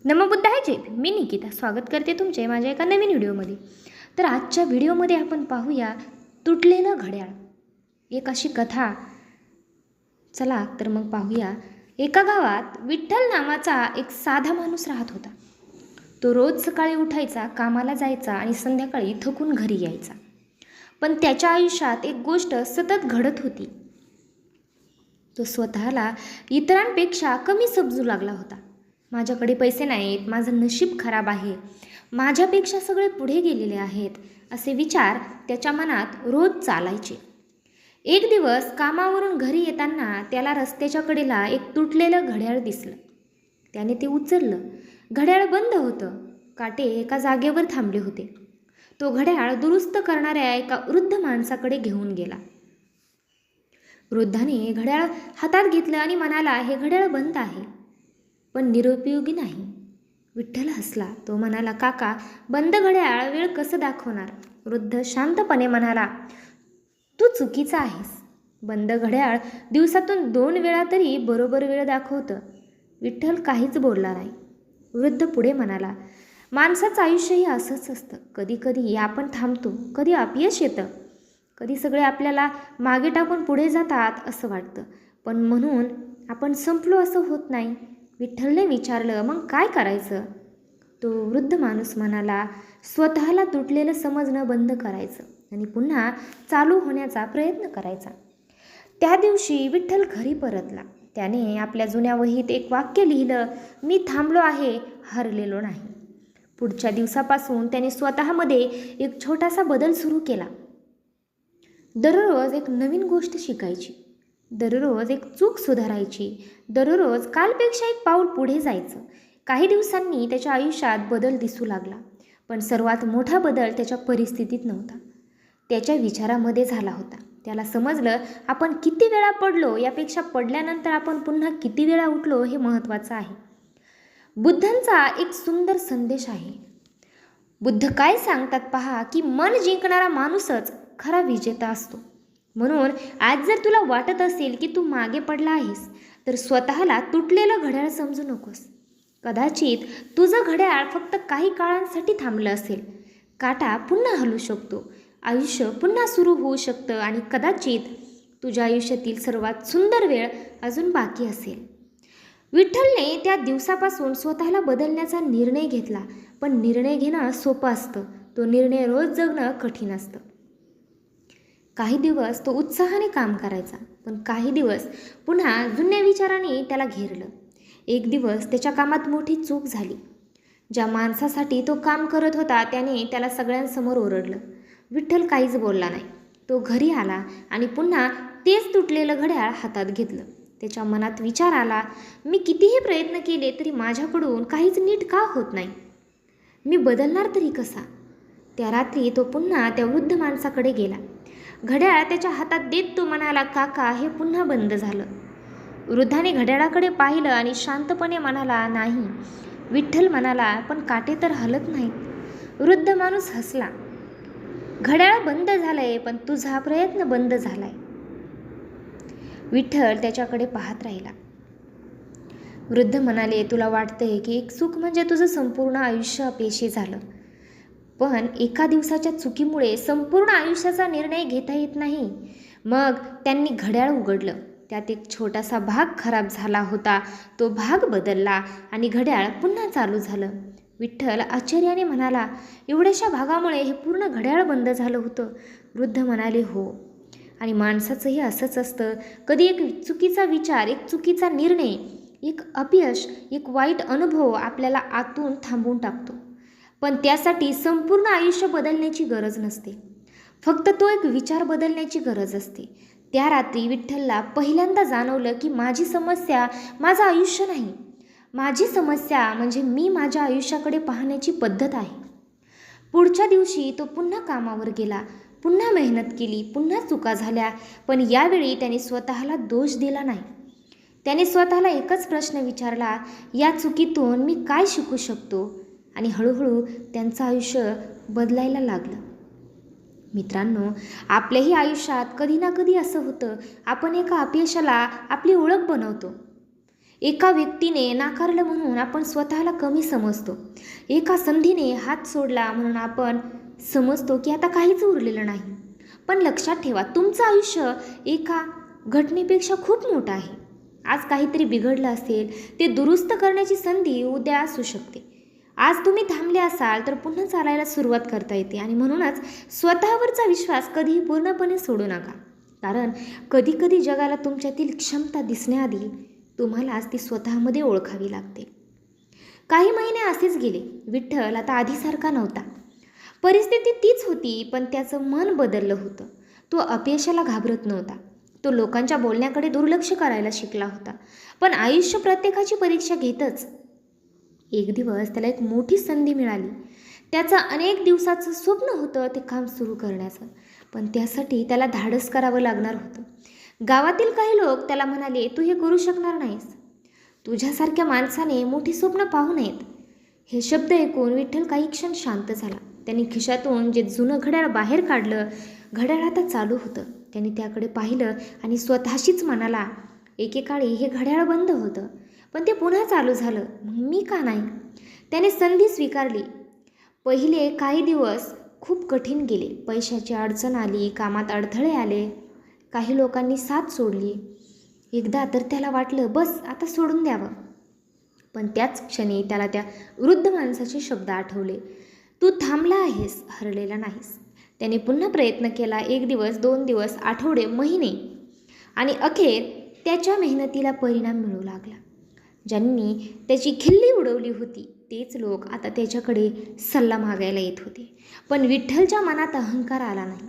नमोबुद्धाय जय भीम. मी निकिता स्वागत करते तुमचे माझ्या एका नवीन व्हिडिओमध्ये. तर आजच्या व्हिडिओमध्ये आपण पाहूया तुटलेलं घड्याळ, एक अशी कथा. चला तर मग पाहूया. एका गावात विठ्ठल नावाचा एक साधा माणूस राहत होता. तो रोज सकाळी उठायचा, कामाला जायचा आणि संध्याकाळी थकून घरी यायचा. पण त्याच्या आयुष्यात एक गोष्ट सतत घडत होती. तो स्वतःला इतरांपेक्षा कमी समजू लागला होता. माझ्याकडे पैसे नाहीत, माझं नशीब खराब आहे, माझ्यापेक्षा सगळे पुढे गेलेले आहेत, असे विचार त्याच्या मनात रोज चालायचे. एक दिवस कामावरून घरी येताना त्याला रस्त्याच्या कडेला एक तुटलेलं घड्याळ दिसलं. त्याने ते उचललं. घड्याळ बंद होतं. काटे एका जागेवर थांबले होते. तो घड्याळ दुरुस्त करणाऱ्या एका वृद्ध माणसाकडे घेऊन गेला. वृद्धाने घड्याळ हातात घेतलं आणि म्हणाला, हे घड्याळ बंद आहे, पण निरुपयोगी नाही. विठ्ठल हसला. तो म्हणाला, काका, बंद घड्याळ वेळ कसं दाखवणार? वृद्ध शांतपणे म्हणाला, तू चुकीचा आहेस. बंद घड्याळ दिवसातून 2 वेळा तरी बरोबर वेळ दाखवतं. विठ्ठल काहीच बोलला नाही. वृद्ध पुढे म्हणाला, माणसाचं आयुष्यही असंच असतं. कधी कधी आपण थांबतो, कधी अपयश येतं, कधी सगळे आपल्याला मागे टाकून पुढे जातात असं वाटतं, पण म्हणून आपण संपलो असं होत नाही. विठ्ठलने विचारलं, मग काय करायचं? तो वृद्ध माणूस म्हणाला, स्वतःला तुटलेलं समजणं बंद करायचं आणि पुन्हा चालू होण्याचा प्रयत्न करायचा. त्या दिवशी विठ्ठल घरी परतला. त्याने आपल्या जुन्या वहीत एक वाक्य लिहिलं, मी थांबलो आहे, हरलेलो नाही. पुढच्या दिवसापासून त्याने स्वतःमध्ये एक छोटासा बदल सुरू केला. दररोज एक नवीन गोष्ट शिकायची, दररोज एक चूक सुधारायची, दररोज कालपेक्षा एक पाऊल पुढे जायचं. काही दिवसांनी त्याच्या आयुष्यात बदल दिसू लागला. पण सर्वात मोठा बदल त्याच्या परिस्थितीत नव्हता, त्याच्या विचारामध्ये झाला होता. त्याला समजलं, आपण किती वेळा पडलो यापेक्षा पडल्यानंतर आपण पुन्हा किती वेळा उठलो हे महत्त्वाचं आहे. बुद्धांचा एक सुंदर संदेश आहे. बुद्ध काय सांगतात पहा, की मन जिंकणारा माणूसच खरा विजेता असतो. म्हणून आज जर तुला वाटत असेल की तू मागे पडला आहेस, तर स्वतःला तुटलेलं घड्याळ समजू नकोस. कदाचित तुझं घड्याळ फक्त काही काळांसाठी थांबलं असेल. काटा पुन्हा हलू शकतो, आयुष्य पुन्हा सुरू होऊ शकतं आणि कदाचित तुझ्या आयुष्यातील सर्वात सुंदर वेळ अजून बाकी असेल. विठ्ठलने त्या दिवसापासून स्वतःला बदलण्याचा निर्णय घेतला. पण निर्णय घेणं सोपं असतं, तो निर्णय रोज जगणं कठीण असतं. काही दिवस तो उत्साहाने काम करायचा, पण काही दिवस पुन्हा जुन्या विचारांनी त्याला घेरलं. एक दिवस त्याच्या कामात मोठी चूक झाली. ज्या माणसासाठी तो काम करत होता त्याने त्याला सगळ्यांसमोर ओरडलं. विठ्ठल काहीच बोलला नाही. तो घरी आला आणि पुन्हा तेच तुटलेलं घड्याळ हातात घेतलं. त्याच्या मनात विचार आला, मी कितीही प्रयत्न केले तरी माझ्याकडून काहीच नीट का होत नाही? मी बदलणार तरी कसा? त्या रात्री तो पुन्हा त्या वृद्ध माणसाकडे गेला. घड्याळ त्याच्या हातात देत तो म्हणाला, काका, हे पुन्हा बंद झालं. वृद्धाने घड्याळाकडे पाहिलं आणि शांतपणे म्हणाला, नाही. विठ्ठल म्हणाला, पण काटे तर हलत नाहीत. वृद्ध माणूस हसला. घड्याळ बंद झालंय, पण तुझा प्रयत्न बंद झालाय. विठ्ठल त्याच्याकडे पाहत राहिला. वृद्ध म्हणाले, तुला वाटतंय की एक चूक म्हणजे तुझं संपूर्ण आयुष्य अपयशी झालं, पण एका दिवसाच्या चुकीमुळे संपूर्ण आयुष्याचा निर्णय घेता येत नाही. मग त्यांनी घड्याळ उघडलं. त्यात एक छोटासा भाग खराब झाला होता. तो भाग बदलला आणि घड्याळ पुन्हा चालू झालं. विठ्ठल आश्चर्याने म्हणाला, एवढ्याशा भागामुळे हे पूर्ण घड्याळ बंद झालं होतं? वृद्ध म्हणाले, हो. आणि माणसाचंही असंच असतं. कधी एक चुकीचा विचार, एक चुकीचा निर्णय, एक अपयश, एक वाईट अनुभव आपल्याला आतून थांबवून टाकतो. पण त्यासाठी संपूर्ण आयुष्य बदलण्याची गरज नसते, फक्त तो एक विचार बदलण्याची गरज असते. त्या रात्री विठ्ठलला पहिल्यांदा जाणवलं की माझी समस्या माझं आयुष्य नाही, माझी समस्या म्हणजे मी माझ्या आयुष्याकडे पाहण्याची पद्धत आहे. पुढच्या दिवशी तो पुन्हा कामावर गेला, पुन्हा मेहनत केली, पुन्हा चुका झाल्या, पण यावेळी त्याने स्वतःला दोष दिला नाही. त्याने स्वतःला एकच प्रश्न विचारला, या चुकीतून मी काय शिकू शकतो? आणि हळूहळू त्यांचं आयुष्य बदलायला लागलं. मित्रांनो, आपल्याही आयुष्यात कधी ना कधी असं होतं, आपण एका अपयशाला आपली ओळख बनवतो. एका व्यक्तीने नाकारलं म्हणून आपण स्वतःला कमी समजतो. एका संधीने हात सोडला म्हणून आपण समजतो की आता काहीच उरलेलं नाही. पण लक्षात ठेवा, तुमचं आयुष्य एका घटनेपेक्षा खूप मोठं आहे. आज काहीतरी बिघडलं असेल, ते दुरुस्त करण्याची संधी उद्या असू शकते. आज तुम्ही थांबले असाल तर पुन्हा चालायला सुरुवात करता येते. आणि म्हणूनच स्वतःवरचा विश्वास कधीही पूर्णपणे सोडू नका. कारण कधीकधी जगाला तुमच्यातील क्षमता दिसण्याआधी तुम्हालाच ती स्वतःमध्ये ओळखावी लागते. काही महिने असेच गेले. विठ्ठल आता आधीसारखा नव्हता. परिस्थिती तीच होती, पण त्याचं मन बदललं होतं. तो अपयशाला घाबरत नव्हता. तो लोकांच्या बोलण्याकडे दुर्लक्ष करायला शिकला होता. पण आयुष्य प्रत्येकाची परीक्षा घेतच. एक दिवस त्याला एक मोठी संधी मिळाली. त्याचं अनेक दिवसाचं स्वप्न होतं ते काम सुरू करण्याचं, पण त्यासाठी त्याला धाडस करावं लागणार होतं. गावातील काही लोक त्याला म्हणाले, तू हे करू शकणार नाहीस. तुझ्यासारख्या माणसाने मोठी स्वप्न पाहू नयेत. हे शब्द ऐकून विठ्ठल काही क्षण शांत झाला. त्यांनी खिशातून जे जुनं घड्याळ बाहेर काढलं. घड्याळ आता चालू होतं. त्यांनी त्याकडे पाहिलं आणि स्वतःशीच म्हणाला, एकेकाळी हे घड्याळ बंद होतं, पण ते पुन्हा चालू झालं, मग मी का नाही? त्याने संधी स्वीकारली. पहिले काही दिवस खूप कठीण गेले. पैशाची अडचण आली, कामात अडथळे आले, काही लोकांनी साथ सोडली. एकदा तर त्याला वाटलं बस आता सोडून द्यावं. पण त्याच क्षणी त्याला त्या वृद्ध माणसाचे शब्द आठवले, तू थांबला आहेस, हरलेला नाहीस. त्याने पुन्हा प्रयत्न केला. 1 दिवस, 2 दिवस, आठवडे, महिने आणि अखेर त्याच्या मेहनतीला परिणाम मिळू लागला. ज्यांनी त्याची खिल्ली उडवली होती तेच लोक आता त्याच्याकडे सल्ला मागायला येत होते. पण विठ्ठलच्या मनात अहंकार आला नाही.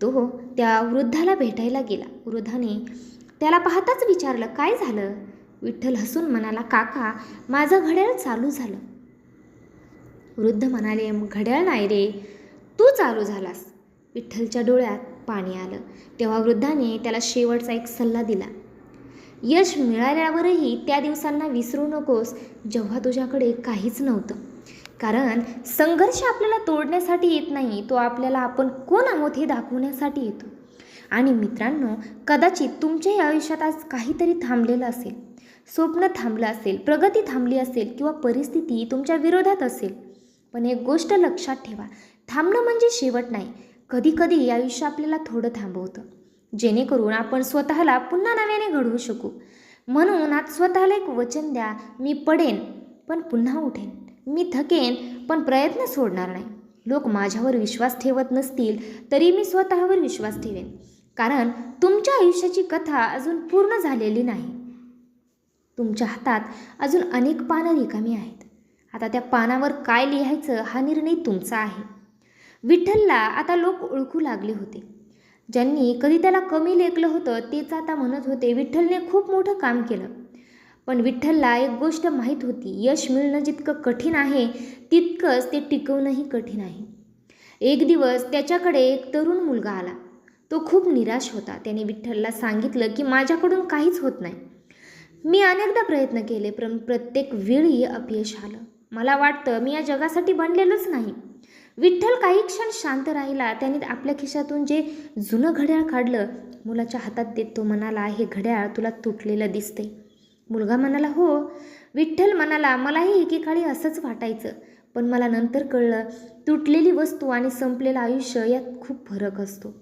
तो त्या वृद्धाला भेटायला गेला. वृद्धाने त्याला पाहताच विचारलं, काय झालं? विठ्ठल हसून म्हणाला, काका, माझं घड्याळ चालू झालं. वृद्ध म्हणाले, घड्याळ नाही रे, तू चालू झालास. विठ्ठलच्या डोळ्यात पाणी आलं. तेव्हा वृद्धाने त्याला शेवटचा एक सल्ला दिला, यश मिळाल्यावरही त्या दिवसांना विसरू नकोस जेव्हा तुझ्याकडे काहीच नव्हतं. कारण संघर्ष आपल्याला तोडण्यासाठी येत नाही, तो आपल्याला आपण कोण आहोत हे दाखवण्यासाठी येतो. आणि मित्रांनो, कदाचित तुमच्याही आयुष्यात आज काहीतरी थांबलेलं असेल. स्वप्न थांबलं असेल, प्रगती थांबली असेल किंवा परिस्थिती तुमच्या विरोधात असेल. पण एक गोष्ट लक्षात ठेवा, थांबणं म्हणजे शेवट नाही. कधीकधी आयुष्य आपल्याला थोडं थांबवतं, जेणेकरून आपण स्वतःला पुन्हा नव्याने घडवू शकू. म्हणून आज स्वतःला एक वचन द्या, मी पडेन पण पुन्हा उठेन, मी थकेन पण प्रयत्न सोडणार नाही. लोक माझ्यावर विश्वास ठेवत नसतील तरी मी स्वतःवर विश्वास ठेवेन. कारण तुमच्या आयुष्याची कथा अजून पूर्ण झालेली नाही. तुमच्या हातात अजून अनेक पानं रिकामी आहेत. आता त्या पानावर काय लिहायचं हा निर्णय तुमचा आहे. विठ्ठलला आता लोक ओळखू लागले होते. ज्यांनी कधी त्याला कमी लेखलं होतं तेच आता म्हणत होते, विठ्ठलने खूप मोठं काम केलं. पण विठ्ठलला एक गोष्ट माहीत होती, यश मिळणं जितकं कठीण आहे तितकंच ते टिकवणंही कठीण आहे. एक दिवस त्याच्याकडे एक तरुण मुलगा आला. तो खूप निराश होता. त्याने विठ्ठलला सांगितलं की माझ्याकडून काहीच होत नाही. मी अनेकदा प्रयत्न केले पण प्रत्येक वेळी अपयश आलं. मला वाटतं मी या जगासाठी बनलेलोच नाही. विठ्ठल काही क्षण शांत राहिला. त्याने आपल्या खिशातून जे जुनं घड्याळ काढलं, मुलाच्या हातात देत तो म्हणाला, हे घड्याळ तुला तुटलेलं दिसते. मुलगा म्हणाला, हो. विठ्ठल म्हणाला, मलाही एकेकाळी असंच वाटायचं, पण मला नंतर कळलं, तुटलेली वस्तू आणि संपलेलं आयुष्य यात खूप फरक असतो.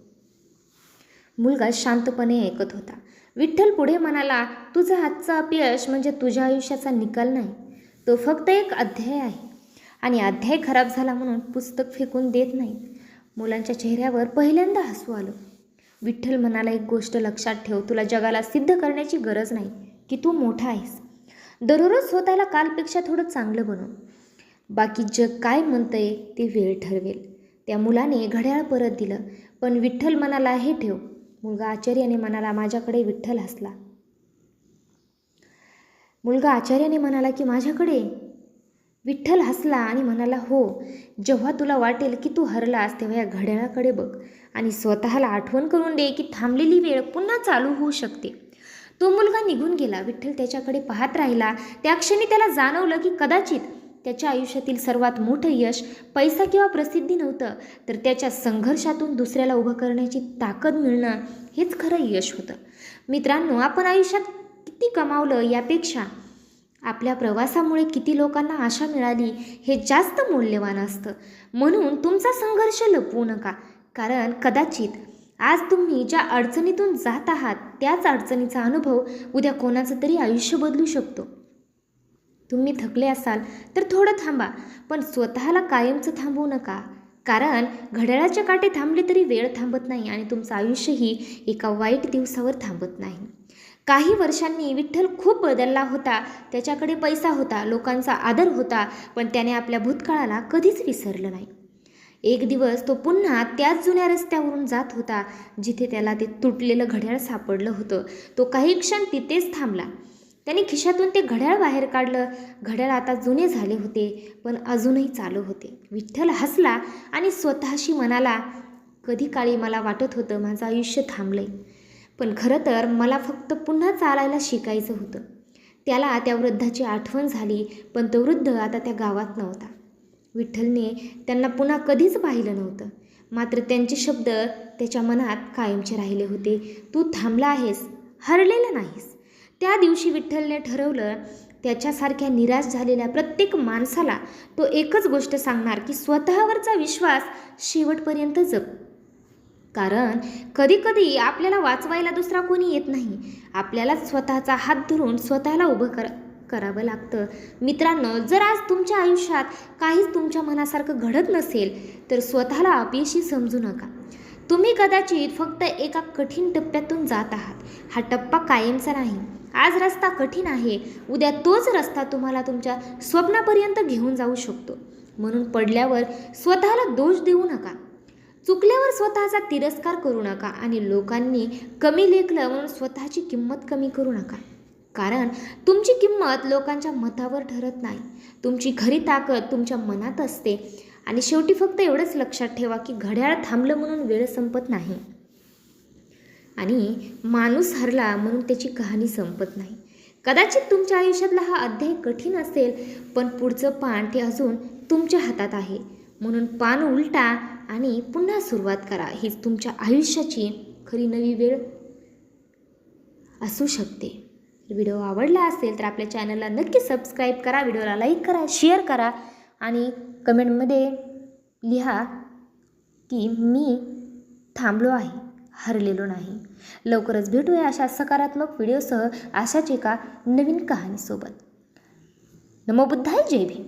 मुलगा शांतपणे ऐकत होता. विठ्ठल पुढे म्हणाला, तुझं आजचं अपयश म्हणजे तुझ्या आयुष्याचा निकाल नाही, तो फक्त एक अध्याय आहे. आणि अध्याय खराब झाला म्हणून पुस्तक फेकून देत नाही. मुलांच्या चेहऱ्यावर पहिल्यांदा हसू आलं. विठ्ठल म्हणाला, एक गोष्ट लक्षात ठेव, तुला जगाला सिद्ध करण्याची गरज नाही की तू मोठा आहेस. दररोज स्वतःला कालपेक्षा थोडं चांगलं बनव. बाकी जग काय म्हणतंय ते वेळ ठरवेल. त्या मुलाने घड्याळ परत दिलं. पण विठ्ठल म्हणाला, हे ठेव. मुलगा आश्चर्याने म्हणाला, माझ्याकडे? विठ्ठल हसला. मुलगा आश्चर्याने म्हणाला की माझ्याकडे? विठ्ठल हसला आणि म्हणाला, हो. जेव्हा तुला वाटेल की तू हरलास तेव्हा या घड्याळाकडे बघ आणि स्वतःला आठवण करून दे की थांबलेली वेळ पुन्हा चालू होऊ शकते. तो मुलगा निघून गेला. विठ्ठल त्याच्याकडे पाहत राहिला. त्या क्षणी त्याला जाणवलं की कदाचित त्याच्या आयुष्यातील सर्वात मोठं यश पैसा किंवा प्रसिद्धी नव्हतं, तर त्याच्या संघर्षातून दुसऱ्याला उभं करण्याची ताकद मिळणं हेच खरं यश होतं. मित्रांनो, आपण आयुष्यात किती कमावलं यापेक्षा आपल्या प्रवासामुळे किती लोकांना आशा मिळाली हे जास्त मौल्यवान असतं. म्हणून तुमचा संघर्ष लपवू नका, कारण कदाचित आज तुम्ही ज्या अडचणीतून जात आहात त्याच अडचणीचा अनुभव उद्या कोणाचं तरी आयुष्य बदलू शकतो. तुम्ही थकले असाल तर थोडं थांबा, पण स्वतःला कायमचं थांबवू नका, कारण घड्याळाचे काटे थांबले तरी वेळ थांबत नाही आणि तुमचं आयुष्यही एका वाईट दिवसावर थांबत नाही. काही वर्षांनी विठ्ठल खूप बदलला होता. त्याच्याकडे पैसा होता, लोकांचा आदर होता, पण त्याने आपल्या भूतकाळाला कधीच विसरलं नाही. एक दिवस तो पुन्हा त्याच जुन्या रस्त्यावरून जात होता जिथे त्याला ते तुटलेलं घड्याळ सापडलं होतं. तो काही क्षण तिथेच थांबला. त्याने खिशातून ते घड्याळ बाहेर काढलं. घड्याळ आता जुने झाले होते, पण अजूनही चालू होते. विठ्ठल हसला आणि स्वतःशी म्हणाला, कधी काळी मला वाटत होतं माझं आयुष्य थांबलंय, पण खरं तर मला फक्त पुन्हा चालायला शिकायचं होतं. त्याला त्या वृद्धाची आठवण झाली, पण तो वृद्ध आता त्या गावात नव्हता. विठ्ठलने त्यांना पुन्हा कधीच पाहिलं नव्हतं, मात्र त्यांचे शब्द त्याच्या मनात कायमचे राहिले होते. तू थांबला आहेस, हरलेला नाहीस. त्या दिवशी विठ्ठलने ठरवलं, त्याच्यासारख्या निराश झालेल्या प्रत्येक माणसाला तो एकच गोष्ट सांगणार की स्वतःवरचा विश्वास शेवटपर्यंत जप. कारण कधीकधी आपल्याला वाचवायला दुसरा कोणी येत नाही, आपल्यालाच स्वतःचा हात धरून स्वतःला उभं करावं लागतं. मित्रांनो, जर आज तुमच्या आयुष्यात काहीच तुमच्या मनासारखं घडत नसेल तर स्वतःला अपयशी समजू नका. तुम्ही कदाचित फक्त एका कठीण टप्प्यातून जात आहात. हा टप्पा कायमचा नाही. आज रस्ता कठीण आहे, उद्या तोच रस्ता तुम्हाला तुमच्या स्वप्नापर्यंत घेऊन जाऊ शकतो. म्हणून पडल्यावर स्वतःला दोष देऊ नका, चुकल्यावर स्वतःचा तिरस्कार करू नका आणि लोकांनी कमी लेखलं म्हणून स्वतःची किंमत कमी करू नका. कारण तुमची किंमत लोकांच्या मतावर ठरत नाही. तुमची खरी ताकद तुमच्या मनात असते. आणि शेवटी फक्त एवढंच लक्षात ठेवा की घड्याळ थांबलं म्हणून वेळ संपत नाही आणि माणूस हरला म्हणून त्याची कहाणी संपत नाही. कदाचित तुमच्या आयुष्यातला हा अध्याय कठीण असेल, पण पुढचं पान ते अजून तुमच्या हातात आहे. म्हणून पान उलटा आणि पुन्हा सुरुवात करा. हीच तुमच्या आयुष्याची खरी नवी वेळ असू शकते. व्हिडिओ आवडला असेल तर आपल्या चॅनलला नक्की सबस्क्राईब करा, व्हिडिओला लाईक करा, शेअर करा आणि कमेंटमध्ये लिहा की मी थांबलो आहे, हरलेलो नाही. लवकरच भेटूया अशा सकारात्मक व्हिडिओसह, अशाच एका नवीन कहाणीसोबत. नमो बुद्धाय, जय भीम.